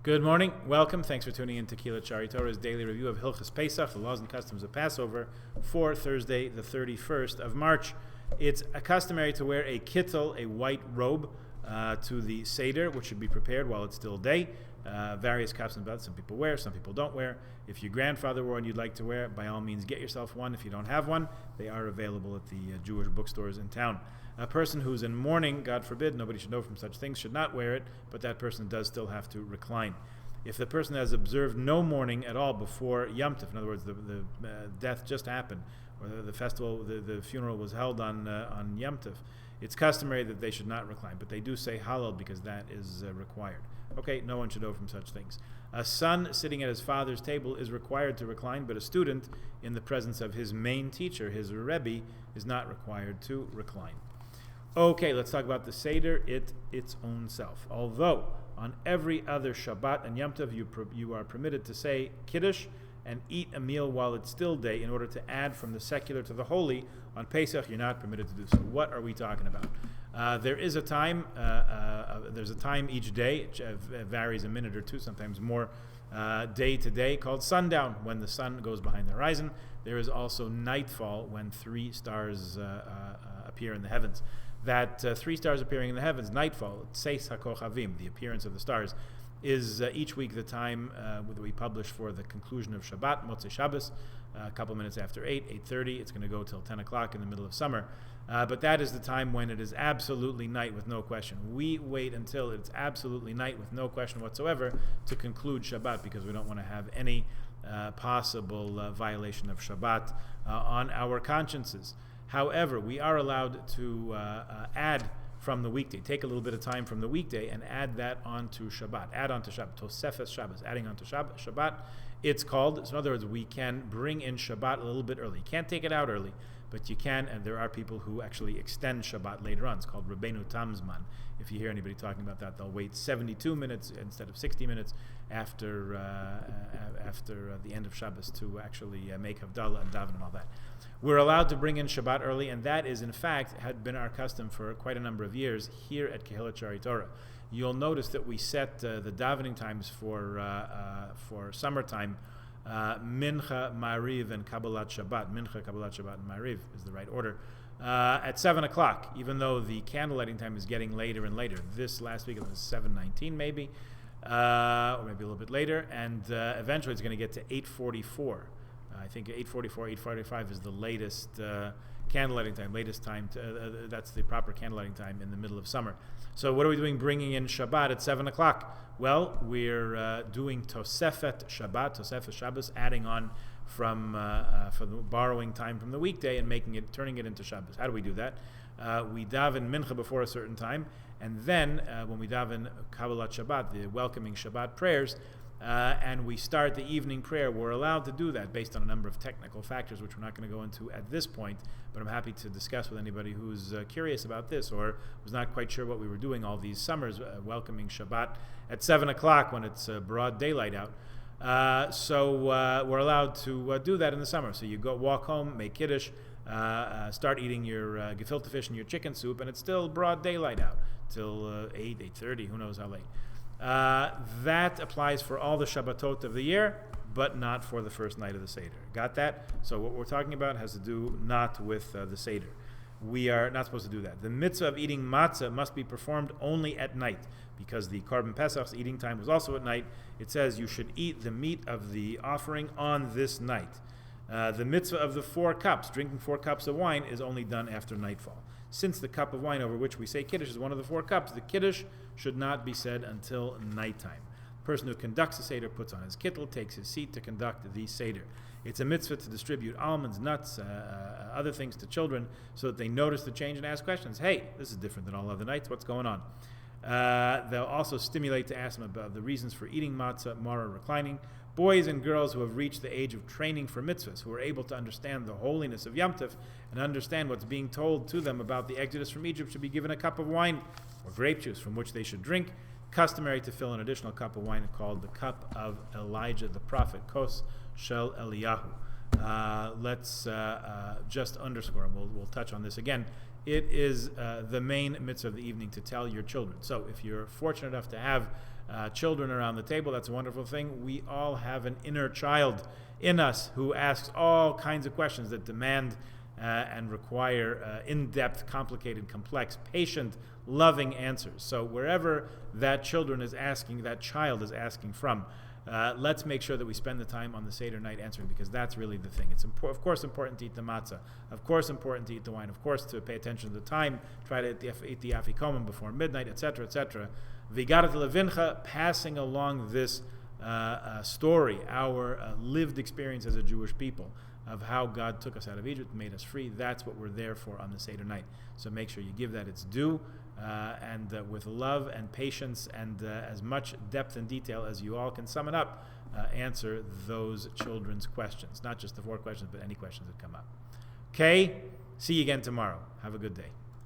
Good morning. Welcome. Thanks for tuning in to Kila Chari Torah's daily review of Hilchos Pesach, the laws and customs of Passover, for Thursday, the 31st of March. It's customary to wear a kittel, a white robe, to the Seder, which should be prepared while it's still day. Various customs about it. Some people wear, some people don't wear. If your grandfather wore and you'd like to wear it, by all means get yourself one. If you don't have one, they are available at the Jewish bookstores in town. A person who's in mourning, God forbid, nobody should know from such things, should not wear it, but that person does still have to recline. If the person has observed no mourning at all before Yom Tov, in other words, the death just happened, or the festival, the funeral was held on Yom Tov, it's customary that they should not recline, but they do say halal because that is required. Okay, no one should know from such things. A son sitting at his father's table is required to recline, but a student in the presence of his main teacher, his Rebbe, is not required to recline. Okay, let's talk about the Seder, its own self. Although on every other Shabbat and Yom Tov you are permitted to say Kiddush and eat a meal while it's still day in order to add from the secular to the holy, on Pesach you're not permitted to do so. What are we talking about? There is a time, there's a time each day, it varies a minute or two, sometimes more, day to day, called sundown, when the sun goes behind the horizon. There is also nightfall, when 3 stars appear in the heavens. That 3 stars appearing in the heavens, nightfall, Tseis HaKochavim, the appearance of the stars, is each week the time that we publish for the conclusion of Shabbat, Motzei Shabbos, a couple minutes after 8:30. It's going to go till 10 o'clock in the middle of summer. But that is the time when it is absolutely night with no question. We wait until it's absolutely night with no question whatsoever to conclude Shabbat, because we don't want to have any possible violation of Shabbat on our consciences. However, we are allowed to add from the weekday, take a little bit of time from the weekday and add that onto Shabbat. Add onto Shabbat, Tosefes Shabbos, adding onto Shabbat. It's called, so in other words, we can bring in Shabbat a little bit early. You can't take it out early, but you can, and there are people who actually extend Shabbat later on. It's called Rabbeinu Tamzman. If you hear anybody talking about that, they'll wait 72 minutes instead of 60 minutes after the end of Shabbos to actually make Havdalah and daven and all that. We're allowed to bring in Shabbat early, and that is, in fact, had been our custom for quite a number of years here at Kehillah Chari Torah. You'll notice that we set the davening times for summertime, Mincha, Ma'ariv, and Kabbalat Shabbat. Mincha, Kabbalat Shabbat, and Ma'ariv is the right order. At 7 o'clock, even though the candle lighting time is getting later and later. This last week it was 7:19 maybe, or maybe a little bit later, and eventually it's going to get to 8:44. I think 8:44, 8:45 is the latest candle lighting time. Latest time, that's the proper candle lighting time in the middle of summer. So what are we doing bringing in Shabbat at 7 o'clock? Well, we're doing Tosefet Shabbat, Tosefet Shabbos, adding on from borrowing time from the weekday and turning it into Shabbos. How do we do that? We daven Mincha before a certain time, and then when we daven Kabbalat Shabbat, the welcoming Shabbat prayers, and we start the evening prayer, we're allowed to do that based on a number of technical factors, which we're not going to go into at this point, but I'm happy to discuss with anybody who's curious about this or was not quite sure what we were doing all these summers, welcoming Shabbat at 7 o'clock when it's broad daylight out. So we're allowed to do that in the summer. So you go walk home, make Kiddush, start eating your gefilte fish and your chicken soup, and it's still broad daylight out till 8:30, who knows how late. That applies for all the Shabbatot of the year, but not for the first night of the Seder. Got that? So what we're talking about has to do not with the Seder. We are not supposed to do that. The mitzvah of eating matzah must be performed only at night, because the Korban Pesach's eating time was also at night. It says you should eat the meat of the offering on this night. The mitzvah of the 4 cups, drinking 4 cups of wine, is only done after nightfall. Since the cup of wine over which we say Kiddush is one of the 4 cups, the Kiddush should not be said until nighttime. The person who conducts the Seder puts on his kittel, takes his seat to conduct the Seder. It's a mitzvah to distribute almonds, nuts, other things to children so that they notice the change and ask questions. Hey, this is different than all other nights. What's going on? They'll also stimulate to ask them about the reasons for eating matzah, mara, reclining. Boys and girls who have reached the age of training for mitzvahs, who are able to understand the holiness of Yom Tov and understand what's being told to them about the exodus from Egypt, should be given a cup of wine or grape juice from which they should drink. Customary to fill an additional cup of wine called the cup of Elijah the prophet, Kos Shel Eliyahu. Let's just underscore, and we'll touch on this again. It is the main mitzvah of the evening to tell your children. So if you're fortunate enough to have children around the table. That's a wonderful thing. We all have an inner child in us who asks all kinds of questions that demand and require in-depth, complicated, complex, patient, loving answers. So wherever that child is asking from, let's make sure that we spend the time on the Seder night answering, because that's really the thing. It's of course important to eat the matzah, of course important to eat the wine, of course to pay attention to the time, try to eat the afikomen before midnight, etc., etc. Vigarat levincha, passing along this story, our lived experience as a Jewish people, of how God took us out of Egypt, made us free. That's what we're there for on the Seder night. So make sure you give that its due, and with love and patience and as much depth and detail as you all can sum it up, answer those children's questions. Not just the 4 questions, but any questions that come up. Okay? See you again tomorrow. Have a good day.